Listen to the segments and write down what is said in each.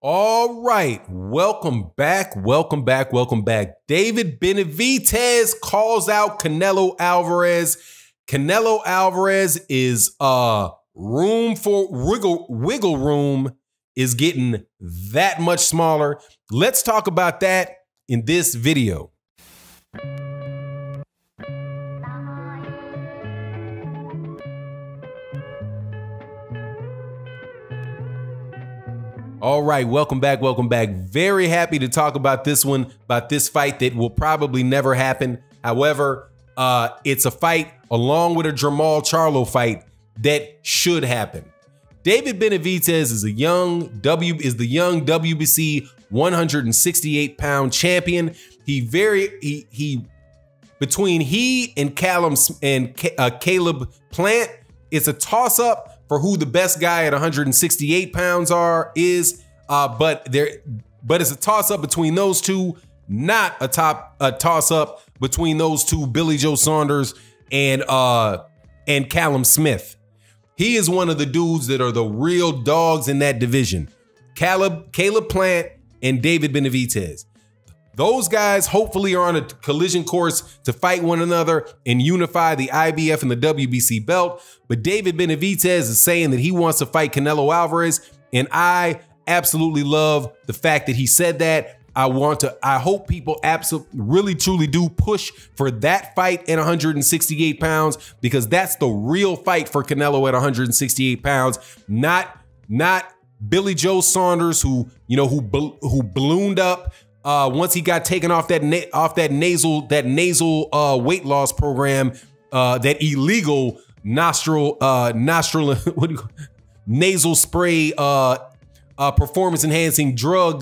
All right, welcome back. David Benavidez calls out Canelo Alvarez. Canelo Alvarez is room for wiggle room is getting that much smaller. Let's talk about that in this video. All right, welcome back. Very happy to talk about this one, about this fight that will probably never happen. However, it's a fight along with a Jermall Charlo fight that should happen. David Benavidez is the young WBC 168-pound champion. Between he and Caleb Plant, it's a toss-up for who the best guy at 168 pounds is, but it's a toss-up between those two, not a toss-up between those two, Billy Joe Saunders and Callum Smith. He is one of the dudes that are the real dogs in that division. Caleb Plant and David Benavidez. Those guys hopefully are on a collision course to fight one another and unify the IBF and the WBC belt. But David Benavidez is saying that he wants to fight Canelo Alvarez. And I absolutely love the fact that he said that. I hope people absolutely, really, truly do push for that fight at 168 pounds, because that's the real fight for Canelo at 168 pounds. Not Billy Joe Saunders, who ballooned up once he got taken off that nasal weight loss program, that illegal nasal spray performance enhancing drug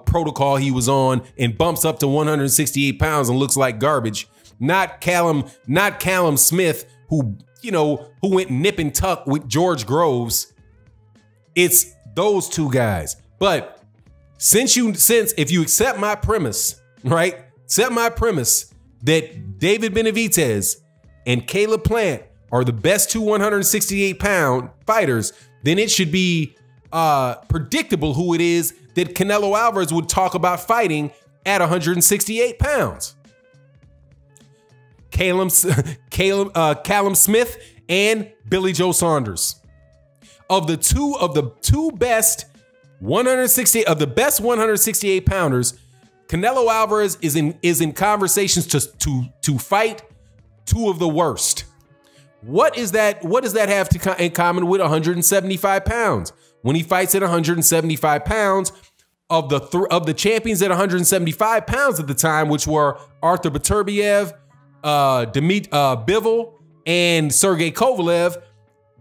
protocol he was on, and bumps up to 168 pounds and looks like garbage. Not Callum Smith, who went nip and tuck with George Groves. It's those two guys. But if you accept my premise, right? Accept my premise that David Benavidez and Caleb Plant are the best two 168-pound fighters, then it should be predictable who it is that Canelo Alvarez would talk about fighting at 168 pounds. Callum Smith and Billy Joe Saunders. Of the best 168 pounders, Canelo Alvarez is in conversations to fight two of the worst. What does that have in common with 175 pounds? When he fights at 175 pounds, of the champions at 175 pounds at the time, which were Arthur Beterbiev, Dmitry Bivol, and Sergey Kovalev,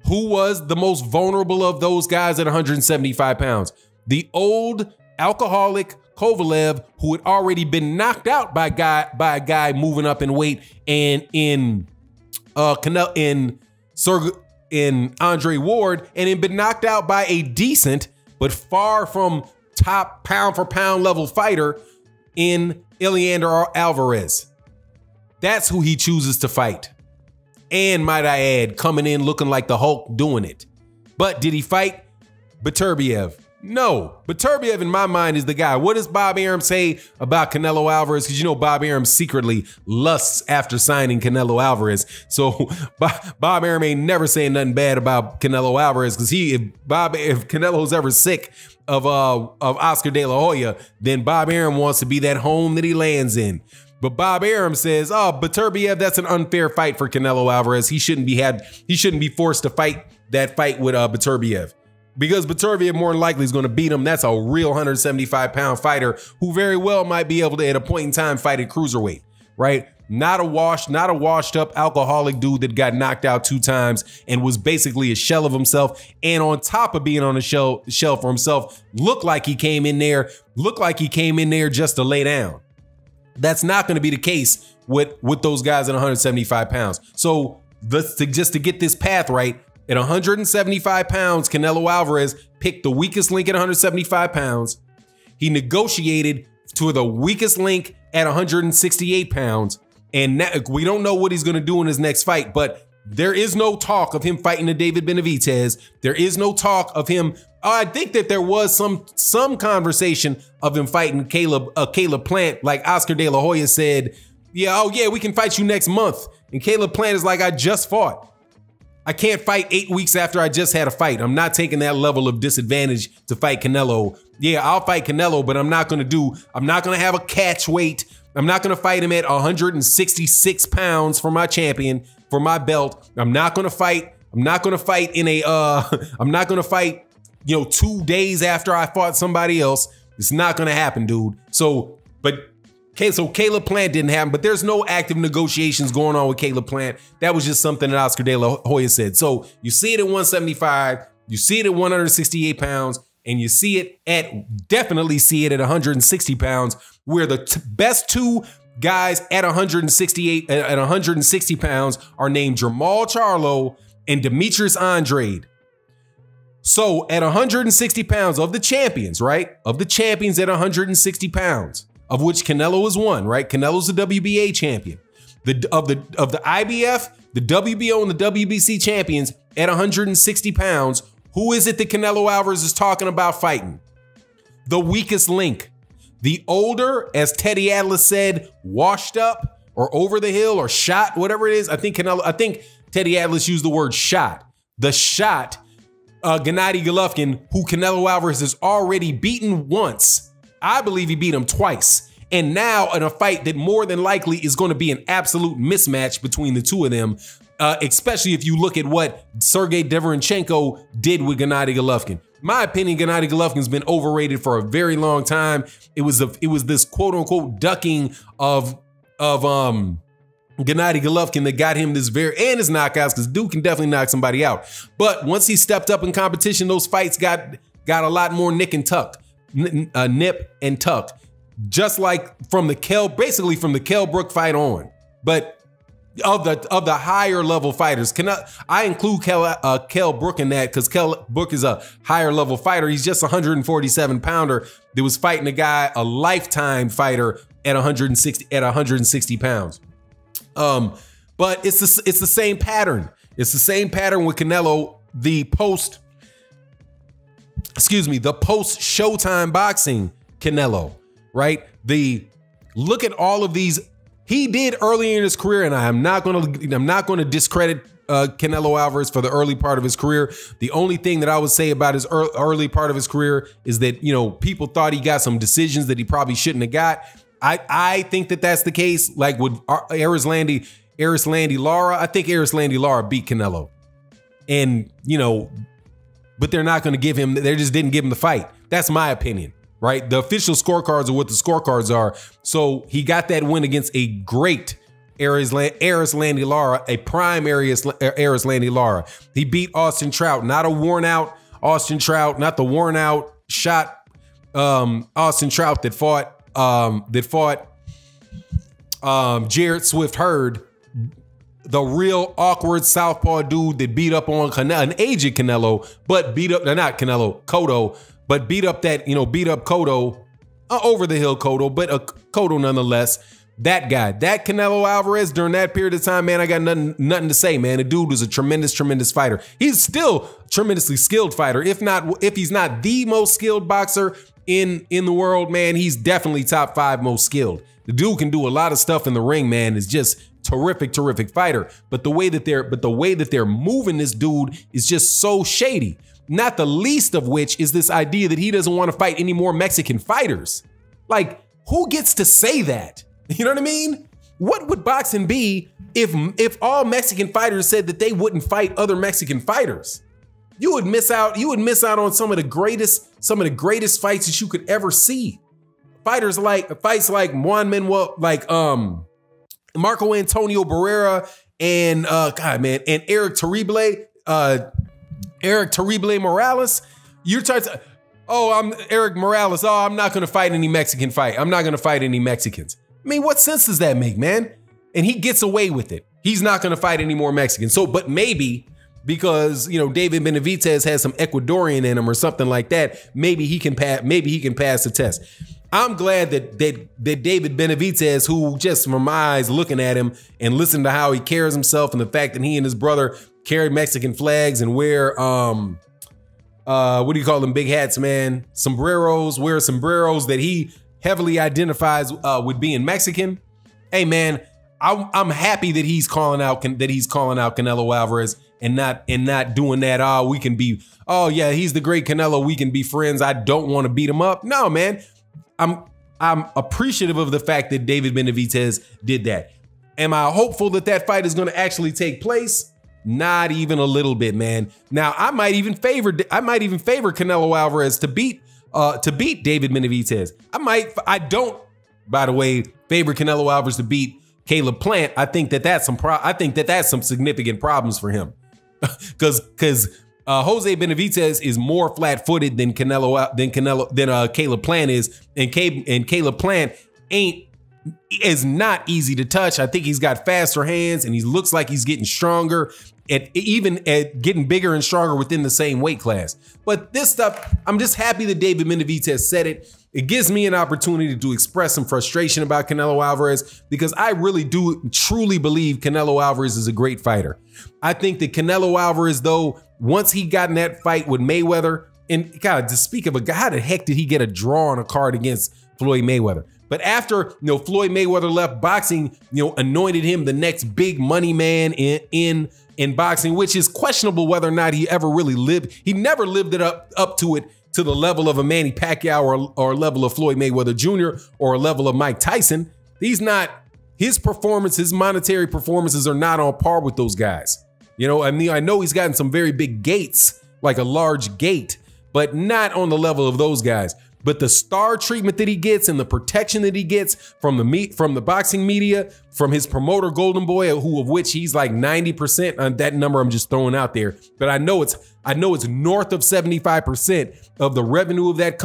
who was the most vulnerable of those guys at 175 pounds? The old alcoholic Kovalev, who had already been knocked out by a guy moving up in weight, and in Andre Ward, and had been knocked out by a decent but far from top pound for pound level fighter in Eleider Alvarez. That's who he chooses to fight. And might I add, coming in looking like the Hulk doing it. But did he fight Beterbiev? No. Beterbiev, in my mind, is the guy. What does Bob Arum say about Canelo Alvarez? Because Bob Arum secretly lusts after signing Canelo Alvarez. So Bob Arum ain't never saying nothing bad about Canelo Alvarez, because if Canelo's ever sick of Oscar De La Hoya, then Bob Arum wants to be that home that he lands in. But Bob Arum says, Beterbiev, that's an unfair fight for Canelo Alvarez. He shouldn't be forced to fight that fight with Beterbiev, because Beterbiev more than likely is going to beat him. That's a real 175-pound fighter who very well might be able to, at a point in time, fight at cruiserweight, right? Not a washed up alcoholic dude that got knocked out 2 times and was basically a shell of himself. And on top of being on a shell for himself, looked like he came in there just to lay down. That's not going to be the case with those guys at 175 pounds. So just to get this path right, at 175 pounds, Canelo Alvarez picked the weakest link at 175 pounds. He negotiated to the weakest link at 168 pounds. And now, we don't know what he's going to do in his next fight, but there is no talk of him fighting a David Benavidez. There is no talk of him I think that there was some conversation of him fighting Caleb Plant, like Oscar De La Hoya said, yeah, oh yeah, we can fight you next month. And Caleb Plant is like, I just fought. I can't fight 8 weeks after I just had a fight. I'm not taking that level of disadvantage to fight Canelo. Yeah, I'll fight Canelo, but I'm not gonna have a catch weight. I'm not gonna fight him at 166 pounds for my champion, for my belt. I'm not gonna fight in a, I'm not gonna fight, 2 days after I fought somebody else. It's not gonna happen, dude. So Caleb Plant didn't happen, but there's no active negotiations going on with Caleb Plant. That was just something that Oscar De La Hoya said. So you see it at 175, you see it at 168 pounds, and you definitely see it at 160 pounds, where the best two guys at 160 pounds are named Jermall Charlo and Demetrius Andrade. So at 160 pounds of the champions, right? Of the champions at 160 pounds, of which Canelo is one, right? Canelo's the WBA champion. Of the IBF, the WBO, and the WBC champions at 160 pounds, who is it that Canelo Alvarez is talking about fighting? The weakest link. The older, as Teddy Atlas said, washed up or over the hill or shot, whatever it is. I think Teddy Atlas used the word shot. The shot, Gennady Golovkin, who Canelo Alvarez has already beaten once. I believe he beat him twice. And now in a fight that more than likely is going to be an absolute mismatch between the two of them, especially if you look at what Sergey Deverenchenko did with Gennady Golovkin. My opinion, Gennady Golovkin's been overrated for a very long time. It was this quote unquote ducking of Gennady Golovkin that got him this and his knockouts, because dude can definitely knock somebody out. But once he stepped up in competition, those fights got a lot more nip and tuck, just like from the Kell Brook fight on. But of the higher level fighters, I include Kell Brook in that, because Kell Brook is a higher level fighter. He's just a 147 pounder that was fighting a lifetime fighter at 160 pounds. But it's the same pattern. It's the same pattern with Canelo. The post Showtime boxing Canelo, right? Look at all of these he did early in his career, and I'm not going to discredit Canelo Alvarez for the early part of his career. The only thing that I would say about his early part of his career is that, people thought he got some decisions that he probably shouldn't have got. I think that that's the case. Like with Erislandy Lara, I think Erislandy Lara beat Canelo, and but they're not going to give him. They just didn't give him the fight. That's my opinion. Right? The official scorecards are what the scorecards are. So he got that win against a great Erislandy Lara, a prime Erislandy Lara. He beat Austin Trout, not a worn out Austin Trout, not the worn out shot Austin Trout that fought Jarrett Swift Hurd, the real awkward southpaw dude that beat up on an aged Canelo, but beat up, not Canelo, Cotto, but beat up Cotto, over the hill Cotto, but a Cotto nonetheless. That guy, that Canelo Alvarez during that period of time, man, I got nothing to say, man. The dude was a tremendous fighter. He's still a tremendously skilled fighter. If he's not the most skilled boxer in the world, man, he's definitely top 5 most skilled. The dude can do a lot of stuff in the ring, man. Is just terrific fighter. But the way that they're moving this dude is just so shady. Not the least of which is this idea that he doesn't want to fight any more Mexican fighters. Like, who gets to say that? You know what I mean? What would boxing be if all Mexican fighters said that they wouldn't fight other Mexican fighters? You would miss out on some of the greatest fights that you could ever see. Fights like Juan Manuel, like Marco Antonio Barrera and and Eric Terrible Morales. You're trying to, I'm Eric Morales. Oh, I'm not going to fight any Mexican fight. I'm not going to fight any Mexicans. I mean, what sense does that make, man? And he gets away with it. He's not going to fight any more Mexicans. So, but maybe because, David Benavidez has some Ecuadorian in him or something like that, maybe he can pass the test. I'm glad that David Benavidez, who just from my eyes looking at him and listening to how he carries himself and the fact that he and his brother carry Mexican flags and wear what do you call them? Big hats, man. Sombreros, wear sombreros that he heavily identifies with being Mexican. Hey, man, I'm happy that he's calling out Canelo Alvarez and not doing that. Oh, we can be. Oh yeah, he's the great Canelo. We can be friends. I don't want to beat him up. No, man. I'm appreciative of the fact that David Benavidez did that. Am I hopeful that that fight is going to actually take place? Not even a little bit, man. Now I might even favor Canelo Alvarez to beat David Benavidez. I don't, by the way, favor Canelo Alvarez to beat Caleb Plant. I think that that's some significant problems for him, because Jose Benavidez is more flat-footed than Caleb Plant is, and Caleb Plant is not easy to touch. I think he's got faster hands, and he looks like he's getting stronger, even getting bigger and stronger within the same weight class. But this stuff, I'm just happy that David Benavidez said it. It gives me an opportunity to express some frustration about Canelo Alvarez, because I really do truly believe Canelo Alvarez is a great fighter. I think that Canelo Alvarez, though, once he got in that fight with Mayweather, and God, to speak of a guy, how the heck did he get a draw on a card against Floyd Mayweather? But after, Floyd Mayweather left boxing, anointed him the next big money man in boxing, which is questionable whether or not he ever really lived. He never lived it up to the level of a Manny Pacquiao or level of Floyd Mayweather Jr. or a level of Mike Tyson. His monetary performances are not on par with those guys. I know he's gotten some very big gates, like a large gate, but not on the level of those guys. But the star treatment that he gets and the protection that he gets from the boxing media, from his promoter Golden Boy, of which he's like 90%, on that number I'm just throwing out there, but I know it's north of 75% of the revenue of that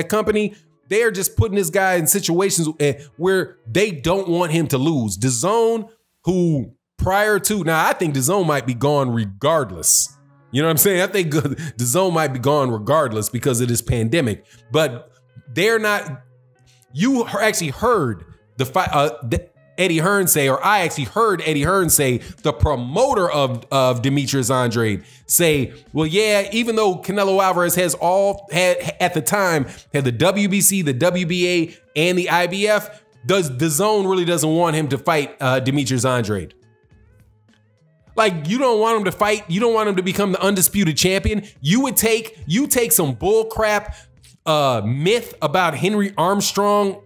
company. They are just putting this guy in situations where they don't want him to lose. DAZN, who I think DAZN might be gone regardless. You know what I'm saying? I think DAZN might be gone regardless because of this pandemic, but they're not. You actually heard Eddie Hearn say, or I actually heard Eddie Hearn say, the promoter of Demetrius Andrade, say, well, yeah, even though Canelo Alvarez at the time had the WBC, the WBA, and the IBF, DAZN really doesn't want him to fight Demetrius Andrade. Like, you don't want him to fight. You don't want him to become the undisputed champion. You take some bull crap myth about Henry Armstrong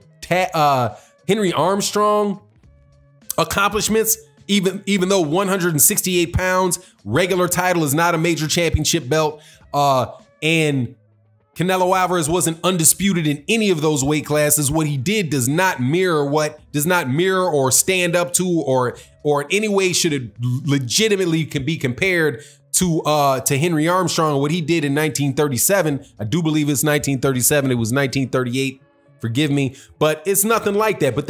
accomplishments, even though 168 pounds, regular title is not a major championship belt, and Canelo Alvarez wasn't undisputed in any of those weight classes. What he did does not mirror or stand up to, or in any way should it legitimately can be compared to Henry Armstrong. What he did in 1937, I do believe it's 1937. It was 1938. Forgive me, but it's nothing like that. But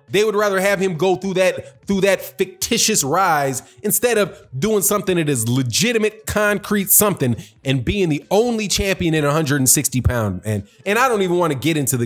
they would rather have him go through that fictitious rise instead of doing something that is legitimate, concrete something, and being the only champion at 160 pounds. And I don't even want to get into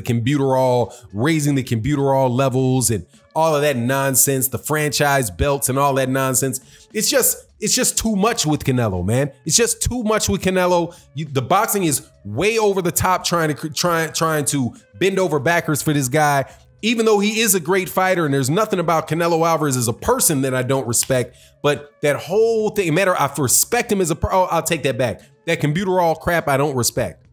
raising the computerall levels and all of that nonsense, the franchise belts and all that nonsense. It's just too much with Canelo, man. It's just too much with Canelo. The boxing is way over the top, trying to bend over backwards for this guy. Even though he is a great fighter, and there's nothing about Canelo Alvarez as a person that I don't respect, but that whole thing, I respect him as I'll take that back. That computerall crap, I don't respect,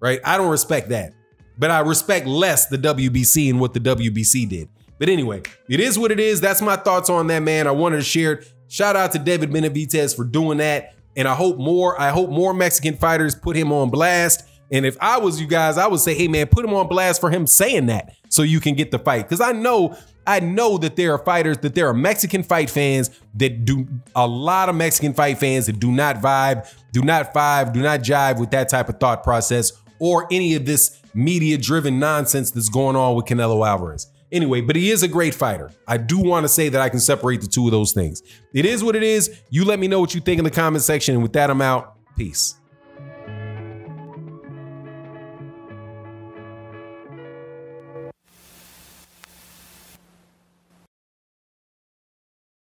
right? I don't respect that, but I respect less the WBC and what the WBC did. But anyway, it is what it is. That's my thoughts on that, man. I wanted to share it. Shout out to David Benavidez for doing that. And I hope more Mexican fighters put him on blast. And if I was you guys, I would say, hey man, put him on blast for him saying that so you can get the fight. Because I know that there are fighters, that there are Mexican fight fans that a lot of Mexican fight fans that do not jive with that type of thought process or any of this media-driven nonsense that's going on with Canelo Alvarez. Anyway, but he is a great fighter. I do want to say that I can separate the two of those things. It is what it is. You let me know what you think in the comment section. And with that, I'm out. Peace.